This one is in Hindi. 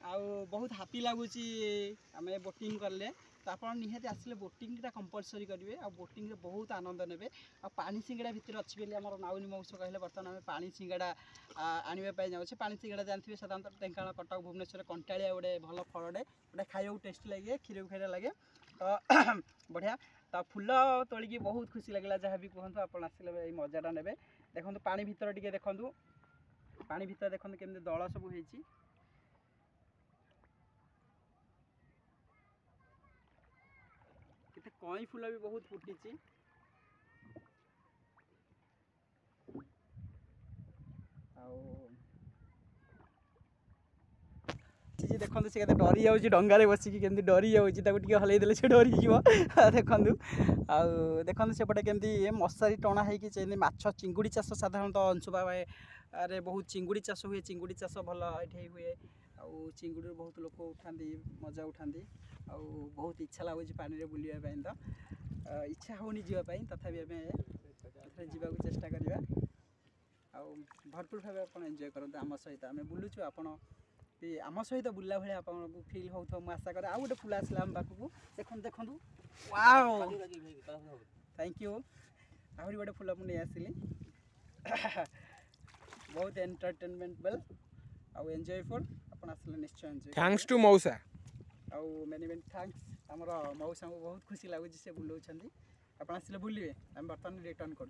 आउ बहुत हापी लगुच आम बोटिंग कले तो आप निहाती आसले बोटिंगटा कंपलसरी करेंगे आ बोटिंग रे बहुत आनंद ने पानी सिंगड़ा भितर अच्छी बोली आम नाउनी मौस कहले बर्तमान आम पानी सिंगड़ा आने जाऊे पानी सिंगड़ा जानते साधारणतः ढेंकानाल कटक भुवनेश्वर कंटालिया गोटे भल फलटे गोटे खाइबा टेस्ट लगे क्षीर खाइबा लगे तो बढ़िया तो फुल तोलिकी बहुत खुशी लगे जहाँ भी कहतु आप आसिले मजाटा ने देखो पानी भितर टे देखु पानी भितर देखते केमती दल सब होती कई फूल भी बहुत फुटी देखो सी के डरी जाऊँगी डंगारे बसिकी केमती डरी जाऊँगी हल्दे से डरी देखु देखो सेपटे केमती मशारी टणा होती माछ चिंगुड़ी चाष साधारणतः अंशुपा अरे बहुत चिंगुड़ी चाष हुए चिंगुड़ी चाष भल ये हुए आउ चिंगुड़ी बहुत लोक उठाती मजा उठाती आउ बहुत इच्छा लगुच पानी में बुलवाई तो इच्छा होनी जावाई तथापि आम जावाक चेष्टा करवा आउ भरपूर भाव आप एंजॉय करते आम सहित आम बुलूचु आप आम सहित बुला भाई आपको फिल हो आशा करें आउ गोटे फुल आसला आम पाखक देखो देखु वाओ थैंक यू आहरी गोटे फुल मुझे आसली बहुत एंटरटेनमेंट वेल आउ एंजॉयफुल आप आसले निश्चय एंजॉय थैंक्स टू मौसा आउ मेनी मेनी थैंक्स आमर मौसा को बहुत खुशी लगुच से बुलाऊँ आप आसले बुलिए आम बर्तमान रिटर्न कर